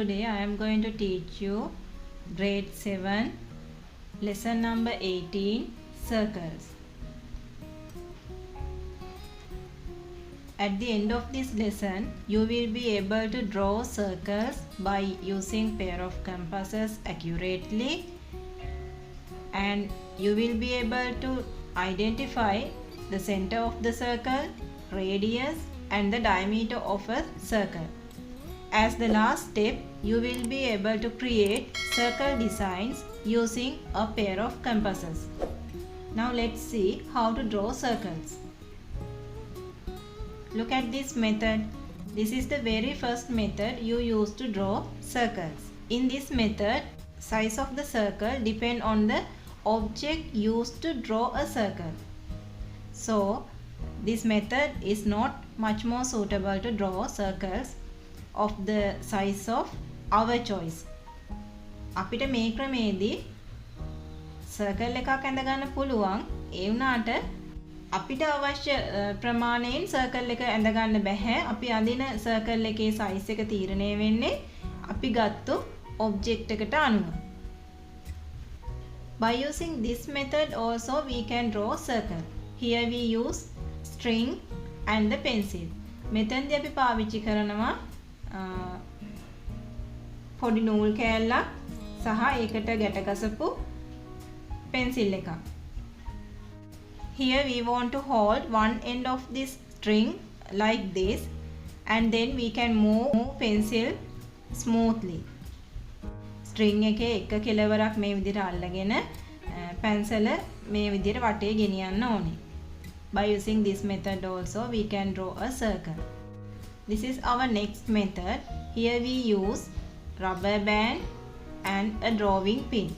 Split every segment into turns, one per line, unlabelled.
today I am going to teach you grade 7 lesson number 18 circles. At the end of this lesson you will be able to draw circles by using pair of compasses accurately, and you will be able to identify the center of the circle, radius and the diameter of a circle. As the last step, you will be able to create circle designs using a pair of compasses. Now let's see how to draw circles. Look at this method. This is the very first method you use to draw circles. In this method, size of the circle depends on the object used to draw a circle. So, this method is not much more suitable to draw circles of the size of our choice. අපිට මේ ක්‍රමයේදී circle එකක් ඇඳ ගන්න පුළුවන්. ඒ වුණාට අපිට අවශ්‍ය ප්‍රමාණයෙන් circle එක ඇඳ ගන්න බෑ. අපි අඳින circle එකේ size එක තීරණය වෙන්නේ අපි ගත්තු object එකට අනුව. By using this method also we can draw circle. Here we use string and the pencil. මෙතෙන්දී අපි පාවිච්චි කරනවා පොඩි නූල් කෑල්ලක් සහ ඒකට ගැට ගසපු pencil එකක්. Here we want to hold one end of this string like this, and then we can move pencil smoothly. string එකේ එක කෙලවරක් මේ විදිහට අල්ලගෙන pencil මේ විදිහට වටේ ගෙනියන්න ඕනේ. By using this method also we can draw a circle. This is our next method. Here we use rubber band and a drawing pin.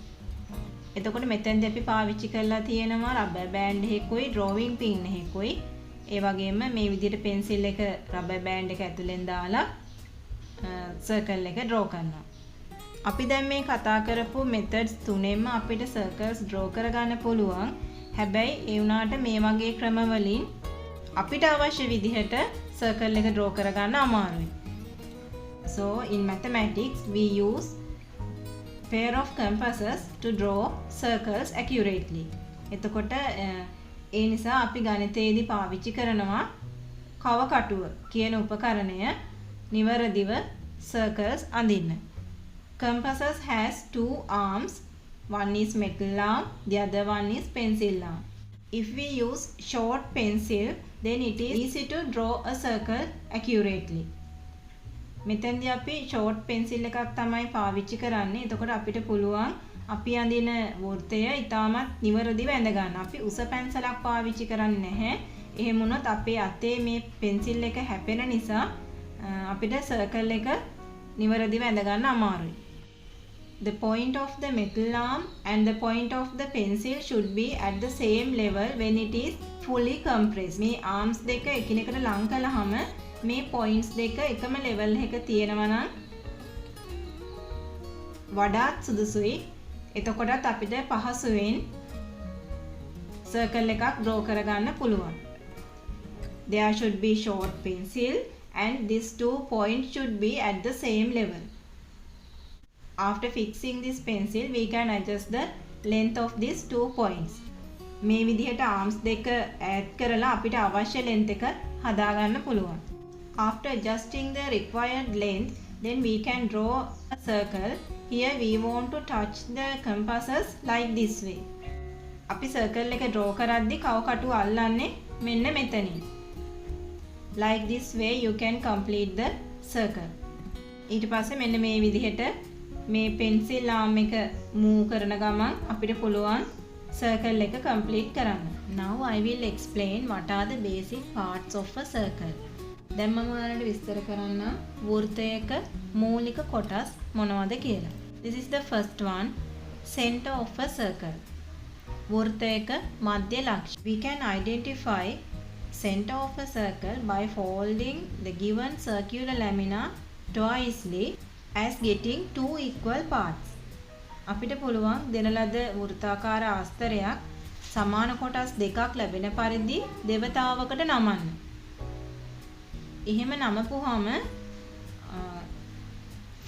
එතකොට මෙතෙන්දී අපි පාවිච්චි කරලා තියෙනවා rubber band එකකුයි drawing pin එකකුයි. ඒ වගේම මේ විදිහට pencil එක rubber band එක ඇතුලෙන් දාලා circle එක draw කරනවා. අපි දැන් මේ කතා කරපු methods තුනෙන්ම අපිට circles draw කරගන්න පුළුවන්. හැබැයි ඒ වුණාට මේ වගේ ක්‍රම වලින් අපිට අවශ්‍ය විදිහට circle එක draw කරගන්න අමාරුයි. So in mathematics we use pair of compasses to draw circles accurately. එතකොට ඒ නිසා අපි ගණිතයේදී පාවිච්චි කරනවා කවකටුව කියන උපකරණය නිවැරදිව circles අඳින්න. Compasses has two arms. One is metal arm, the other one is pencil arm. If we use short pencil, then it is easy to draw a circle accurately. මෙතෙන්දී අපි short pencil එකක් තමයි පාවිච්චි කරන්නේ. එතකොට අපිට පුළුවන් අපි අඳින වෘත්තය ඉතාමත් නිවැරදිව ඇඳ ගන්න. අපි උස පැන්සලක් පාවිච්චි කරන්නේ නැහැ. එහෙම වුණොත් අපේ අතේ මේ pencil එක හැපෙන නිසා අපිට circle එක නිවැරදිව ඇඳ ගන්න අමාරුයි. The point of the metal arm and the point of the pencil should be at the same level when it is fully compressed. මේ arms දෙක එකිනෙකට ලං කළාම මේ points දෙක එකම level එක තියෙනවා නම් වඩාත් සුදුසුයි. එතකොටත් අපිට පහසුවෙන් circle එකක් draw කරගන්න පුළුවන්. There should be short pencil and these two points should be at the same level. After fixing this pencil, we can adjust the length of these two points. මේ විදිහට arms දෙක add කරලා අපිට අවශ්‍ය length එක හදාගන්න පුළුවන්. After adjusting the required length, then we can draw a circle. Here we want to touch the compasses like this way. අපි circle එක draw කරද්දී කවකටුව අල්ලන්නේ මෙන්න මෙතනින්. Like this way you can complete the circle. ඊට පස්සේ මෙන්න මේ විදිහට මේ pencil arm එක move කරන ගමන් අපිට පුළුවන් circle එක complete කරන්න. Now I will explain what are the basic parts of a circle. දැන් මම ඔයාලට විස්තර කරන්නම් වෘත්තයක මූලික කොටස් මොනවද කියලා. This is the first one, center of a circle. වෘත්තයක මධ්‍ය ලක්ෂ. We can identify center of a circle by folding the given circular lamina twicely as getting two equal parts. අපිට පුළුවන් දෙන ලද වෘත්තාකාර ආස්තරයක් සමාන කොටස් දෙකක් ලැබෙන පරිදි දෙවතාවකට නමන්න. එහෙම නමපුවාම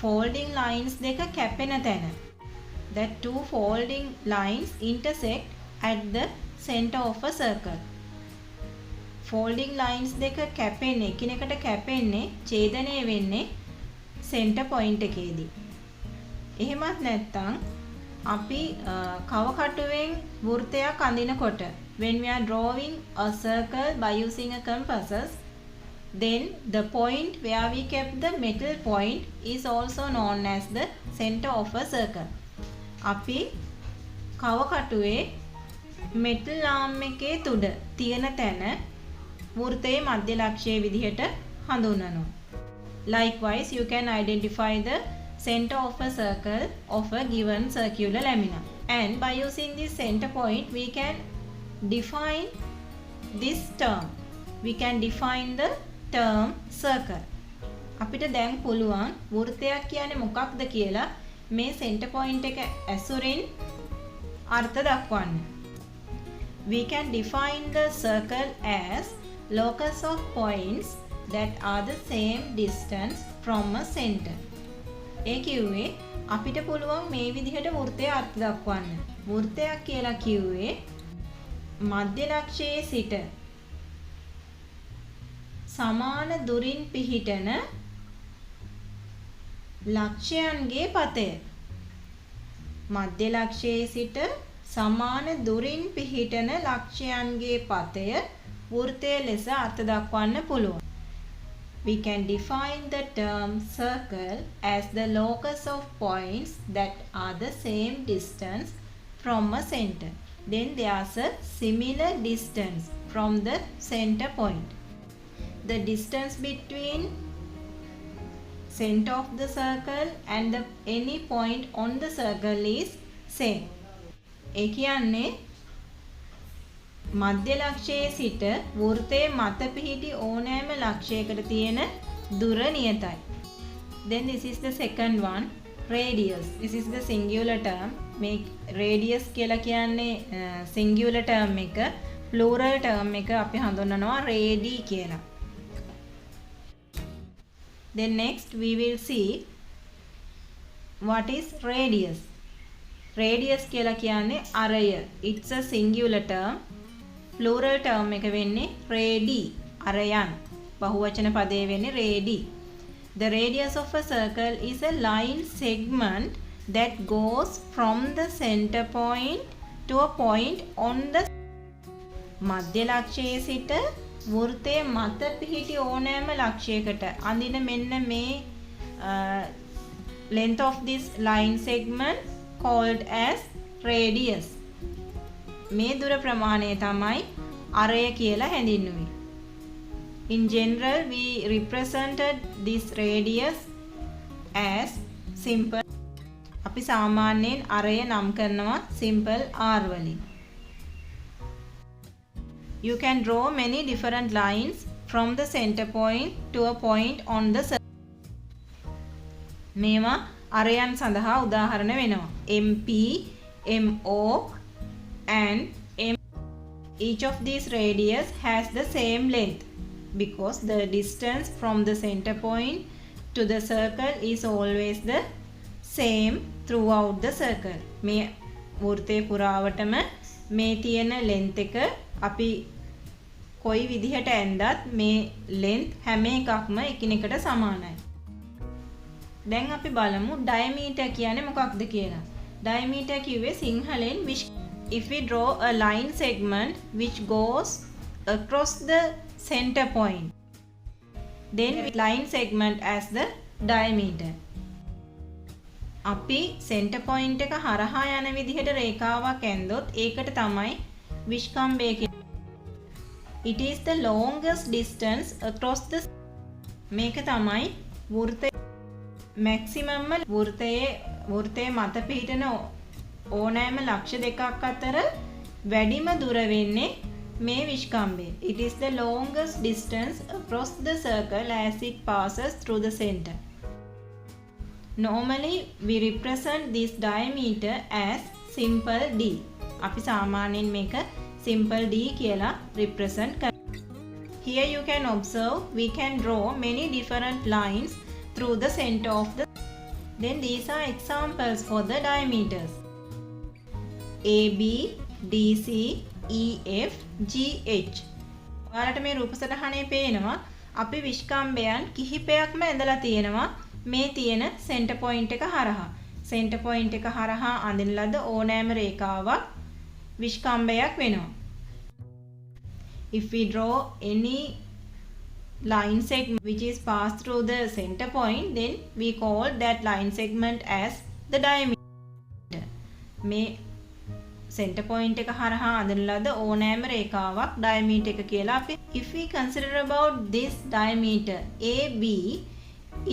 folding lines දෙක කැපෙන තැන. That two folding lines intersect at the center of a circle. Folding lines දෙක කැපෙන්නේ එකිනෙකට කැපෙන්නේ ඡේදනය වෙන්නේ center point එකේදී. එහෙමත් නැත්නම් අපි කව කටුවෙන් වෘත්තයක් අඳිනකොට when we are drawing a circle by using a compasses, then the point where we kept the metal point is also known as the center of a circle. අපි කව කටුවේ metal arm එකේ තුඩ තියෙන තැන වෘත්තයේ මධ්‍ය ලක්ෂය විදිහට හඳුන්වනවා. Likewise, you can identify the center of a circle of a given circular lamina. And by using this center point, we can define this term. We can define the term circle. අපිට දැන් පුළුවන් වෘත්තයක් කියන්නේ මොකක්ද කියලා මේ center point එක ඇසුරින් අර්ථ දක්වන්න. We can define the circle as locus of points that are the same distance from a center. ඒ කිව්වේ අපිට පුළුවන් මේ විදිහට වෘත්තය අර්ථ දක්වන්න. වෘත්තයක් කියලා කිව්වේ මධ්‍ය ලක්ෂයේ සිට සමාන දුරින් පිහිටන ලක්ෂයන්ගේ පතය. මධ්‍ය ලක්ෂයේ සිට සමාන දුරින් පිහිටන ලක්ෂයන්ගේ පතය වෘත්තය ලෙස අර්ථ දක්වන්න පුළුවන්. We can define the term circle as the locus of points that are the same distance from a center. Then there's a similar distance from the center point. The distance between center of the circle and any point on the circle is same. ඒ කියන්නේ මධ්‍ය ලක්ෂයේ සිට වෘත්තයේ මත පිහිටි ඕනෑම ලක්ෂයකට තියෙන දුර නියතයි. Then this is the second one, radius. This is the singular term. මේ radius කියලා කියන්නේ singular term එක, plural term එක අපි හඳුන්වනවා radi කියලා. Then next we will see what is radius. Radius කියලා කියන්නේ අරය. It's a singular term. Plural term එක වෙන්නේ radi, අරයන්. බහුවචන පදේ වෙන්නේ radi. The radius of a circle is a line segment that goes from the center point to a point on the මධ්‍ය ලක්ෂයේ සිට වෘත්තයේ මත පිහිටි ඕනෑම ලක්ෂයකට අඳින මෙන්න මේ length of this line segment called as radius. මේ දුර ප්‍රමාණය තමයි අරය කියලා හැඳින්වුවේ. In general, we represented this radius as simple. අපි සාමාන්‍යයෙන් අරය නම් කරනවා simple r වලින්. You can draw many different lines from the center point to a point on the circle. මේවා අරයන් සඳහා උදාහරණ වෙනවා. MP, MO and M. Each of these radius has the same length because the distance from the center point to the circle is always the same throughout the circle. මේ වෘත්තේ පුරාවටම මේ තියෙන length එක අපි කොයි විදිහට ඇඳත් මේ length හැම එකක්ම එකිනෙකට සමානයි. දැන් අපි බලමු diameter කියන්නේ මොකක්ද කියලා. Diameter කිව්වේ සිංහලෙන් if we draw a line segment which goes across the center point, then we line segment as the diameter. අපි center point එක හරහා යන විදිහට රේඛාවක් ඇන්දොත් ඒකට තමයි විස්කම්භය කියන්නේ. It is the longest distance across the මේක තමයි වෘත්තයේ maximum වෘත්තයේ මත පිහිටන ඕනෑම ලක්ෂ දෙකක් අතර වැඩිම දුර වෙන්නේ මේ විස්කම්භය. It is the longest distance across the circle as it passes through the center. Normally we represent this diameter as simple d. අපි සාමාන්‍යයෙන් මේක simple d කියලා represent කරනවා. Here you can observe we can draw many different lines through the center of the Then these are examples for the diameters. AB, DC, EF, GH. ඔයාලට මේ රූප සටහනේ පේනවා අපි විස්කම්බයන් කිහිපයක්ම ඇඳලා තියෙනවා මේ තියෙන සෙන්ටර් පොයින්ට් එක හරහා. සෙන්ටර් පොයින්ට් එක හරහා අඳින ලද ඕනෑම රේඛාවක් විස්කම්බයක් වෙනවා. If we draw any line segment which is passed through the center point, then we call that line segment as the diameter. මේ center point එක හරහා අඳින ලද ඕනෑම රේඛාවක් diameter එක කියලා අපි. If we consider about this diameter AB,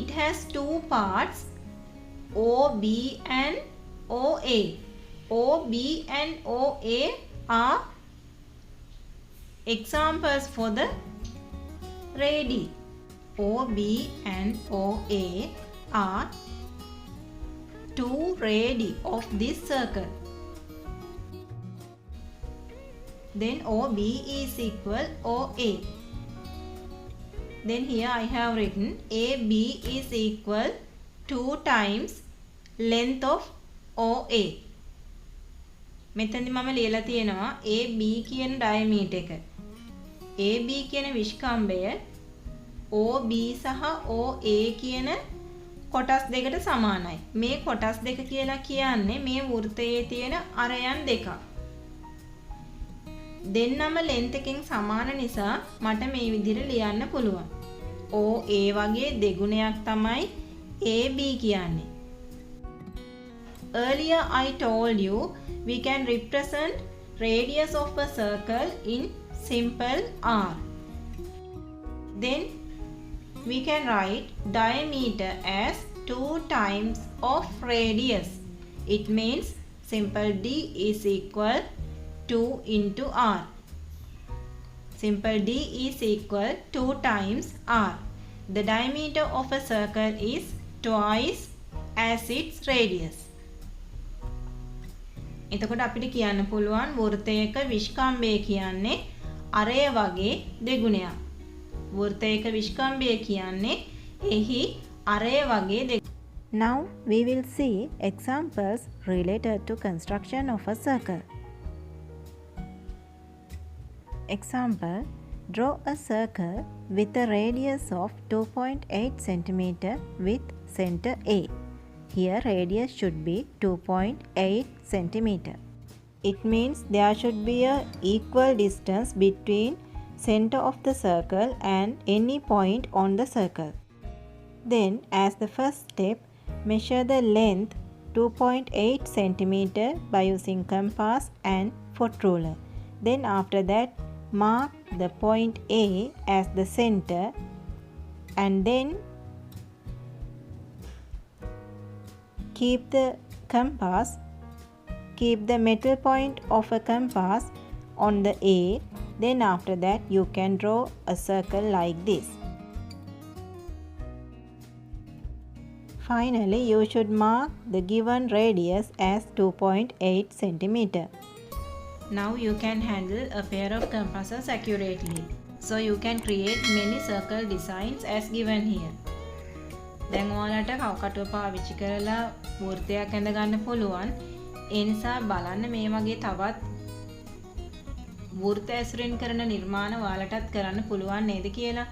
it has two parts, OB and OA. OB and OA are examples for the radii. OB and OA are two radii of this circle. Then OB is equal OA. Then here I have written AB is equal 2 times length of OA. මෙතනදි මම ලියලා තියෙනවා AB කියන diameter එක. AB කියන විස්කම්භය OB සහ OA කියන කොටස් දෙකට සමානයි. මේ කොටස් දෙක කියලා කියන්නේ මේ වෘත්තයේ තියෙන අරයන් දෙකක්. දෙන්නම length එකෙන් සමාන නිසා මට මේ විදිහට ලියන්න පුළුවන්. OA වගේ දෙගුණයක් තමයි AB කියන්නේ. Earlier I told you we can represent radius of a circle in simple r. Then we can write diameter as 2 times of radius. It means simple D is equal 2 into r. Simple D is equal 2 times r. The diameter of a circle is twice as its radius. එතකොට අපිට කියන්න පුළුවන් වෘත්තයක විස්කම්භය කියන්නේ අරය වගේ දෙගුණයක්. වෘත්තයක විස්කම්භය කියන්නේ එහි අරය වගේ දෙගුණයක්.
Now we will see examples related to construction of a circle. Example, draw a circle with a radius of 2.8 cm with center A. Here radius should be 2.8 cm. It means there should be a equal distance between center of the circle and any point on the circle. Then as the first step, measure the length 2.8 cm by using compass and foot ruler. Then after that, mark the point A as the center and then keep the metal point of a compass on the A. Then after that you can draw a circle like this. Finally, you should mark the given radius as 2.8 cm.
Now you can handle a pair of compasses accurately. So you can create many circle designs as given here. දැන් ඔයාලට කවකටුව පාවිච්චි කරලා වෘත්තයක් ඇඳ ගන්න පුළුවන්. ඒ නිසා බලන්න මේ වගේ තවත් වෘත්ත ඇසුරෙන් කරන නිර්මාණ ඔයාලටත් කරන්න පුළුවන් නේද කියලා.